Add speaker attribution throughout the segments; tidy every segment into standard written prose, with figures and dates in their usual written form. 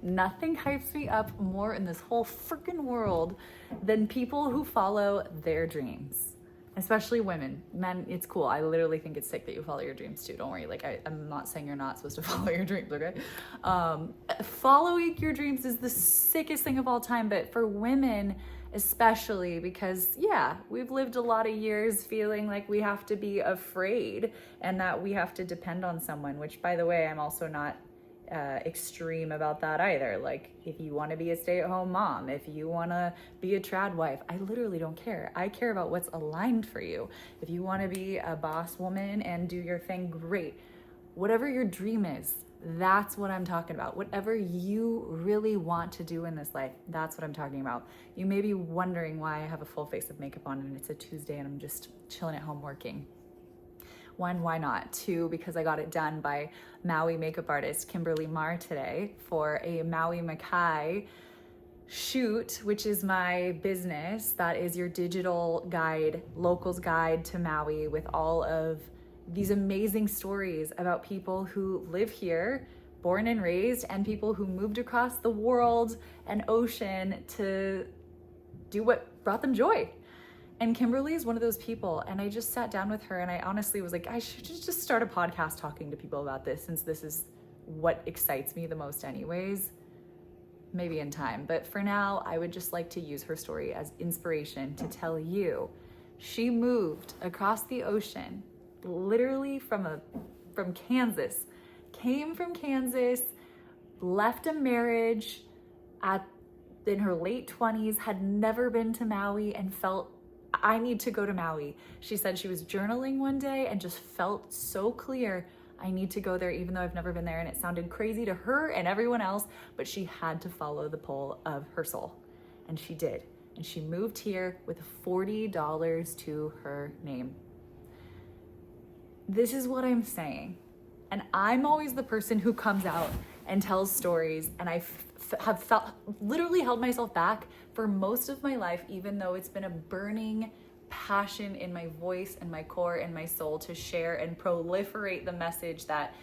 Speaker 1: Nothing hypes me up more in this whole freaking world than people who follow their dreams, especially women. Men, it's cool. I literally think it's sick that you follow your dreams too. Don't worry. Like, I'm not saying you're not supposed to follow your dreams, okay? Following your dreams is the sickest thing of all time, but for women, especially, because yeah, we've lived a lot of years feeling like we have to be afraid and that we have to depend on someone, which, by the way, I'm also not extreme about that either. Like, if you want to be a stay-at-home mom, if you want to be a trad wife, I literally don't care. I care about what's aligned for you. If you want to be a boss woman and do your thing, great. Whatever your dream is, that's what I'm talking about. Whatever you really want to do in this life, that's what I'm talking about. You may be wondering why I have a full face of makeup on and it's a Tuesday and I'm just chilling at home working. One, why not? Two, because I got it done by Maui makeup artist Kimberly Marr today for a Maui Makai shoot, which is my business. That is your digital guide, locals guide to Maui, with all of these amazing stories about people who live here, born and raised, and people who moved across the world and ocean to do what brought them joy. And Kimberly is one of those people, and I just sat down with her and I honestly was like, I should just start a podcast talking to people about this, since this is what excites me the most anyways. Maybe in time, but for now, I would just like to use her story as inspiration to tell you. She moved across the ocean, literally from Kansas, came from Kansas, left a marriage in her late 20s, had never been to Maui, and felt, I need to go to Maui. She said she was journaling one day and just felt so clear, I need to go there, even though I've never been there. And it sounded crazy to her and everyone else, but she had to follow the pull of her soul. And she did. And she moved here with $40 to her name. This is what I'm saying. And I'm always the person who comes out and tells stories, and I have felt, literally held myself back for most of my life, even though it's been a burning passion in my voice and my core and my soul to share and proliferate the message that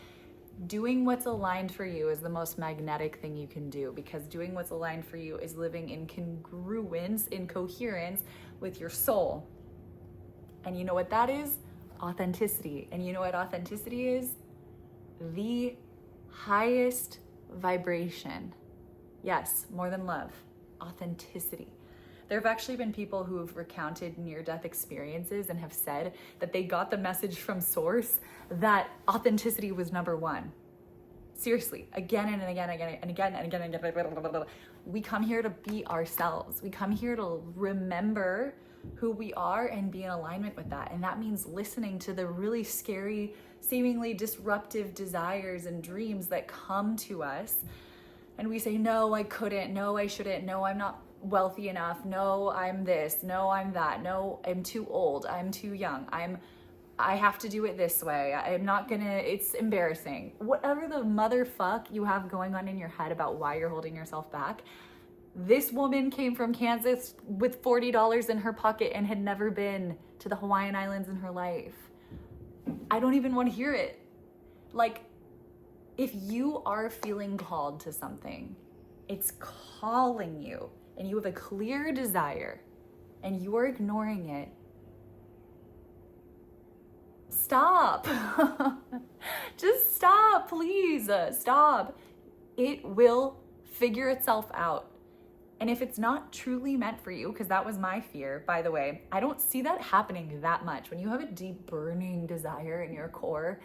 Speaker 1: doing what's aligned for you is the most magnetic thing you can do, because doing what's aligned for you is living in congruence, in coherence with your soul. And you know what that is? Authenticity. And you know what authenticity is? The highest vibration. Yes, more than love. Authenticity. There have actually been people who have recounted near-death experiences and have said that they got the message from source that authenticity was number one. Seriously, again and again and again and again and again and again. We come here to be ourselves. We come here to remember who we are and be in alignment with that. And that means listening to the really scary, seemingly disruptive desires and dreams that come to us. And we say, no, I couldn't. No, I shouldn't. No, I'm not wealthy enough. No, I'm this. No, I'm that. No, I'm too old. I'm too young. I have to do it this way. I'm not gonna, it's embarrassing. Whatever the motherfuck you have going on in your head about why you're holding yourself back. This woman came from Kansas with $40 in her pocket and had never been to the Hawaiian Islands in her life. I don't even want to hear it. Like, if you are feeling called to something, it's calling you, and you have a clear desire and you are ignoring it, stop. Just stop, please. Stop. It will figure itself out. And if it's not truly meant for you, because that was my fear, by the way, I don't see that happening that much. When you have a deep burning desire in your core,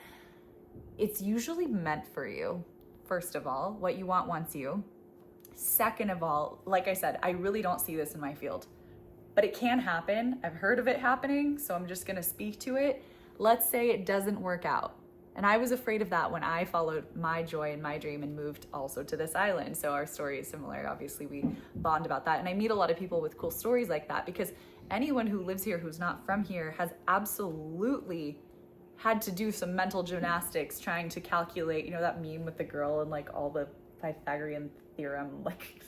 Speaker 1: it's usually meant for you. First of all, what you want wants you. Second of all, like I said, I really don't see this in my field, but it can happen. I've heard of it happening, so I'm just gonna speak to it. Let's say it doesn't work out. And I was afraid of that when I followed my joy and my dream and moved also to this island. So our story is similar. Obviously, we bond about that. And I meet a lot of people with cool stories like that, because anyone who lives here who's not from here has absolutely had to do some mental gymnastics trying to calculate, you know, that meme with the girl and like all the Pythagorean theorem, like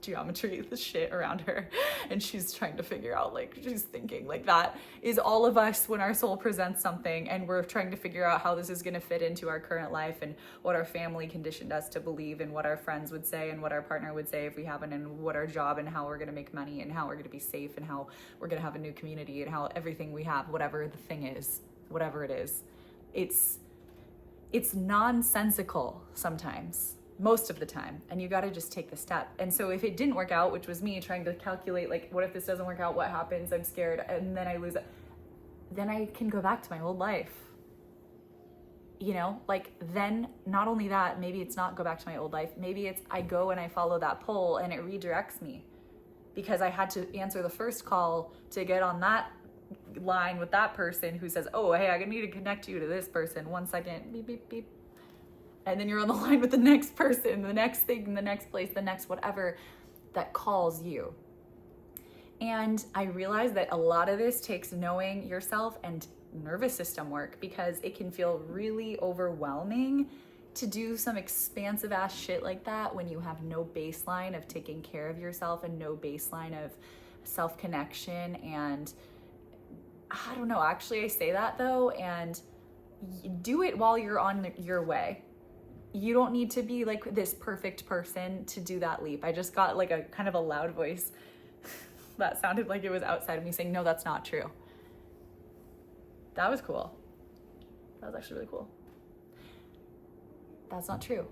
Speaker 1: geometry, the shit around her, and she's trying to figure out, like, she's thinking, like, that is all of us when our soul presents something and we're trying to figure out how this is going to fit into our current life and what our family conditioned us to believe and what our friends would say and what our partner would say if we haven't, and what our job and how we're going to make money and how we're going to be safe and how we're going to have a new community and how everything we have, whatever the thing is, whatever it is, it's nonsensical sometimes, most of the time, and you got to just take the step. And so if it didn't work out, which was me trying to calculate, like, what if this doesn't work out, what happens, I'm scared, and then I lose it, then I can go back to my old life, you know, like, then not only that, maybe it's not go back to my old life, maybe it's I go and I follow that pull and it redirects me because I had to answer the first call to get on that line with that person who says, oh, hey, I need to connect you to this person, 1 second, beep, beep, beep. And then you're on the line with the next person, the next thing, the next place, the next whatever that calls you. And I realize that a lot of this takes knowing yourself and nervous system work, because it can feel really overwhelming to do some expansive ass shit like that when you have no baseline of taking care of yourself and no baseline of self-connection. And I don't know, actually I say that though, and do it while you're on your way. You don't need to be like this perfect person to do that leap. I just got like a kind of a loud voice that sounded like it was outside of me saying, no, that's not true. That was cool. That was actually really cool. That's not true.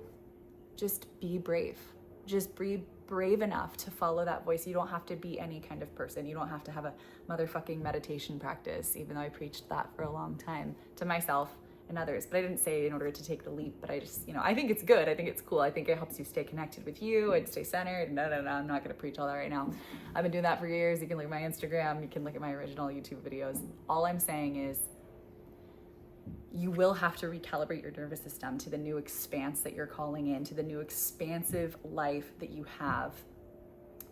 Speaker 1: Just be brave. Just be brave enough to follow that voice. You don't have to be any kind of person. You don't have to have a motherfucking meditation practice, even though I preached that for a long time to myself and others, but I didn't say in order to take the leap, but I just, you know, I think it's good. I think it's cool. I think it helps you stay connected with you and stay centered. No, I'm not going to preach all that right now. I've been doing that for years. You can look at my Instagram. You can look at my original YouTube videos. All I'm saying is you will have to recalibrate your nervous system to the new expanse that you're calling in, to the new expansive life that you have.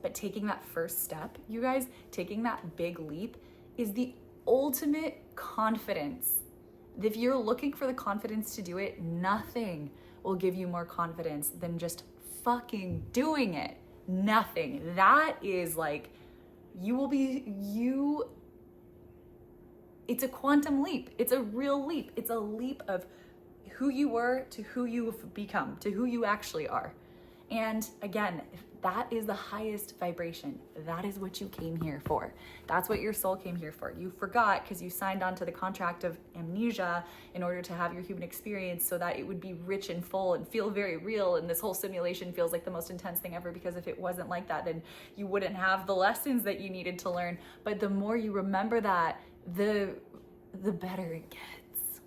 Speaker 1: But taking that first step, you guys, taking that big leap is the ultimate confidence. If you're looking for the confidence to do it, nothing will give you more confidence than just fucking doing it. Nothing. That is like, it's a quantum leap. It's a real leap. It's a leap of who you were to who you've become, to who you actually are. And again, that is the highest vibration. That is what you came here for. That's what your soul came here for. You forgot because you signed on to the contract of amnesia in order to have your human experience so that it would be rich and full and feel very real. And this whole simulation feels like the most intense thing ever, because if it wasn't like that, then you wouldn't have the lessons that you needed to learn. But the more you remember that, the better it gets.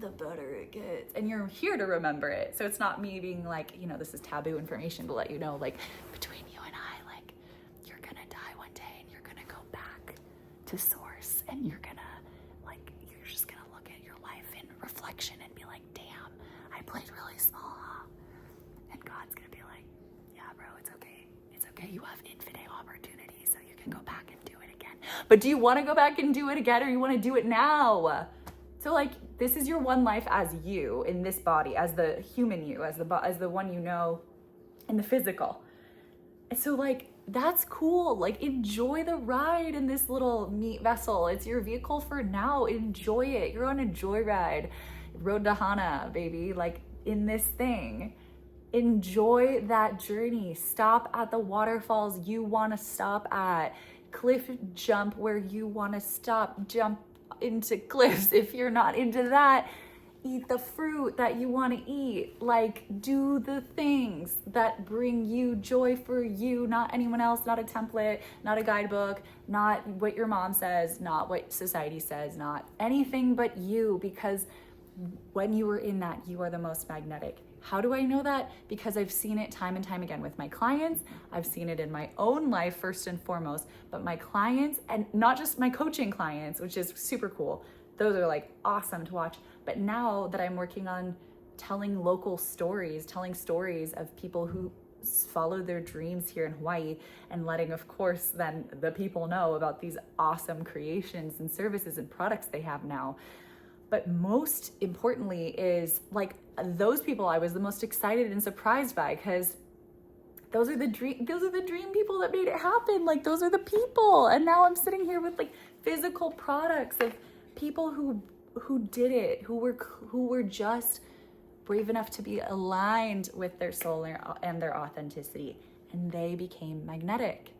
Speaker 1: The better it gets. And you're here to remember it. So it's not me being like, you know, this is taboo information to let you know, like, between you and I, like, you're gonna die one day and you're gonna go back to source and you're gonna, like, you're just gonna look at your life in reflection and be like, damn, I played really small, huh? And God's gonna be like, yeah, bro, it's okay. It's okay. You have infinite opportunities, so you can go back and do it again. But do you want to go back and do it again, or you want to do it now? So, like, this is your one life as you in this body, as the human you, as the one you know in the physical. And so, like, that's cool. Like, enjoy the ride in this little meat vessel. It's your vehicle for now. Enjoy it. You're on a joyride. Road to Hana, baby. Like, in this thing. Enjoy that journey. Stop at the waterfalls you want to stop at. Cliff jump where you want to stop. Jump into cliffs if you're not into that. Eat the fruit that you want to eat. Like, do the things that bring you joy for you, not anyone else, not a template, not a guidebook, not what your mom says, not what society says, not anything but you, because when you are in that, you are the most magnetic. How do I know that? Because I've seen it time and time again with my clients. I've seen it in my own life first and foremost, but my clients, and not just my coaching clients, which is super cool. Those are like awesome to watch. But now that I'm working on telling local stories, telling stories of people who followed their dreams here in Hawaii, and letting, of course, then the people know about these awesome creations and services and products they have now. But most importantly is, like, those people I was the most excited and surprised by, because those are the dream people that made it happen. Like, those are the people. And now I'm sitting here with like physical products of people who did it, who were just brave enough to be aligned with their soul and their authenticity, and they became magnetic.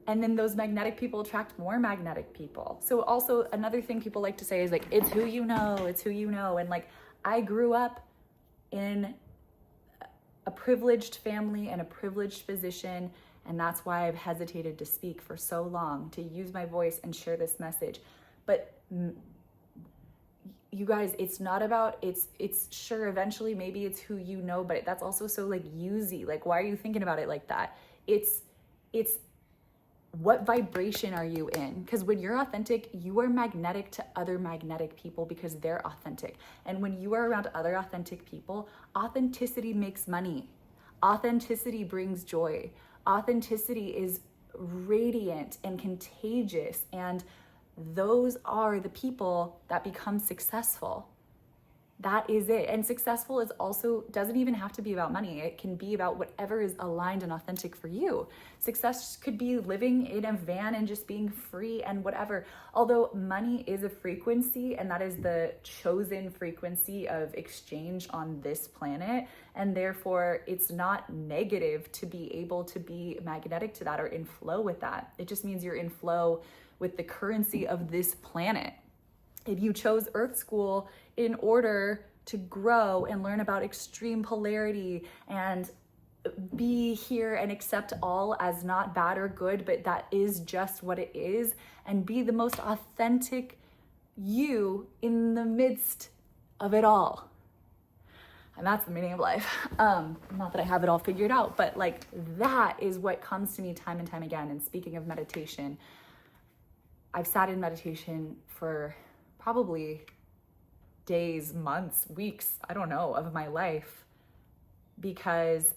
Speaker 1: And then those magnetic people attract more magnetic people. So also another thing people like to say is like, it's who you know, it's who you know. And like, I grew up in a privileged family and a privileged position, and that's why I've hesitated to speak for so long, to use my voice and share this message. But you guys, it's not about, it's sure, eventually maybe it's who you know, but that's also so like usy. Like, why are you thinking about it like that? It's what vibration are you in? Because when you're authentic, you are magnetic to other magnetic people because they're authentic. And when you are around other authentic people, authenticity makes money. Authenticity brings joy. Authenticity is radiant and contagious. And those are the people that become successful. That is it. And successful is also, doesn't even have to be about money. It can be about whatever is aligned and authentic for you. Success could be living in a van and just being free and whatever. Although money is a frequency, and that is the chosen frequency of exchange on this planet. And therefore it's not negative to be able to be magnetic to that or in flow with that. It just means you're in flow with the currency of this planet. If you chose Earth School in order to grow and learn about extreme polarity and be here and accept all as not bad or good, but that is just what it is, and be the most authentic you in the midst of it all. And that's the meaning of life. Not that I have it all figured out, but like, that is what comes to me time and time again. And speaking of meditation, I've sat in meditation for probably days, months, weeks, I don't know, of my life, because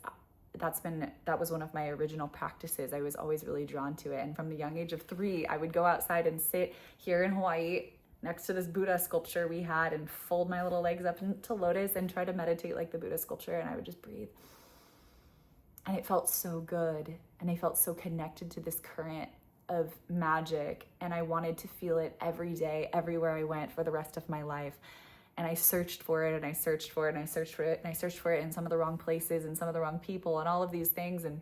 Speaker 1: that was one of my original practices. I was always really drawn to it. And from the young age of 3, I would go outside and sit here in Hawaii next to this Buddha sculpture we had and fold my little legs up into lotus and try to meditate like the Buddha sculpture, and I would just breathe. And it felt so good, and I felt so connected to this current of magic, and I wanted to feel it every day, everywhere I went for the rest of my life. And I searched for it, and I searched for it, and I searched for it, and I searched for it in some of the wrong places and some of the wrong people and all of these things. And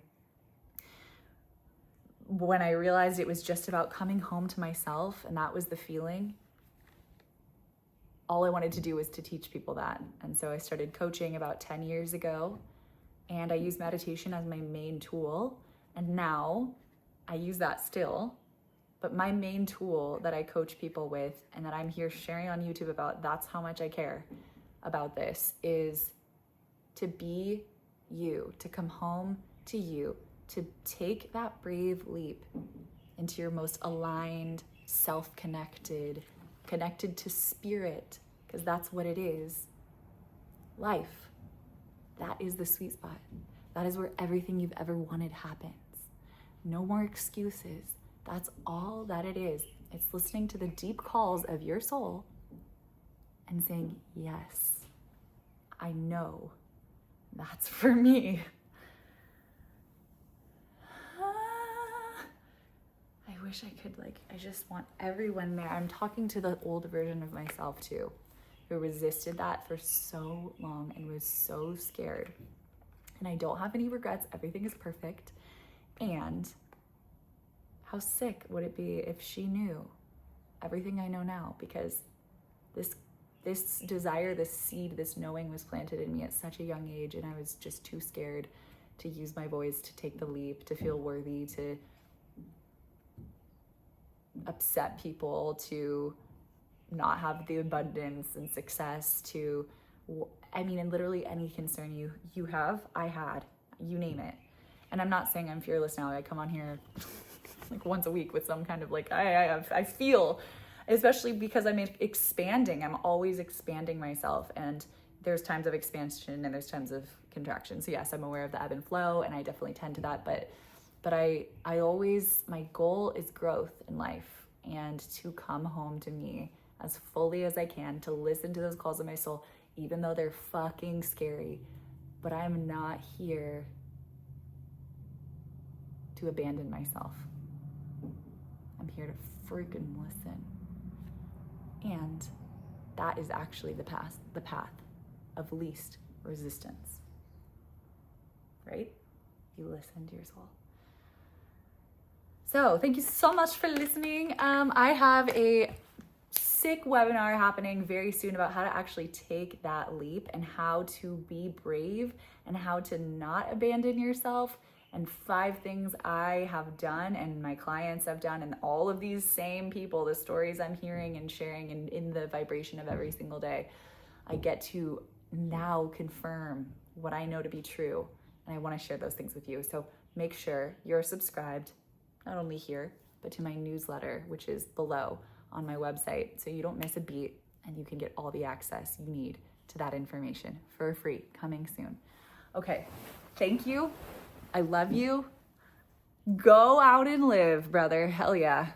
Speaker 1: when I realized it was just about coming home to myself, and that was the feeling, all I wanted to do was to teach people that. And so I started coaching about 10 years ago, and I use meditation as my main tool. And now I use that still, but my main tool that I coach people with and that I'm here sharing on YouTube about, that's how much I care about this, is to be you, to come home to you, to take that brave leap into your most aligned, self-connected, connected to spirit, because that's what it is. Life. That is the sweet spot. That is where everything you've ever wanted happens. No more excuses. That's all that it is. It's listening to the deep calls of your soul and saying, yes, I know that's for me. I wish I could, I just want everyone there. I'm talking to the old version of myself too, who resisted that for so long and was so scared. And I don't have any regrets. Everything is perfect. And how sick would it be if she knew everything I know now? Because this desire, this seed, this knowing was planted in me at such a young age, and I was just too scared to use my voice, to take the leap, to feel worthy, to upset people, to not have the abundance and success, and literally any concern you have, I had, you name it. And I'm not saying I'm fearless now. I come on here once a week with some kind of I feel, especially because I'm expanding. I'm always expanding myself, and there's times of expansion and there's times of contraction. So yes, I'm aware of the ebb and flow, and I definitely tend to that. But I always, my goal is growth in life, and to come home to me as fully as I can, to listen to those calls of my soul, even though they're fucking scary. But I'm not here to abandon myself. I'm here to freaking listen. And that is actually the path of least resistance, right? You listen to your soul. So thank you so much for listening. I have a sick webinar happening very soon about how to actually take that leap and how to be brave and how to not abandon yourself, and 5 things I have done and my clients have done, and all of these same people, the stories I'm hearing and sharing in the vibration of every single day. I get to now confirm what I know to be true, and I want to share those things with you. So make sure you're subscribed, not only here, but to my newsletter, which is below on my website, so you don't miss a beat and you can get all the access you need to that information for free, coming soon. Okay, thank you. I love you. Go out and live, brother. Hell yeah.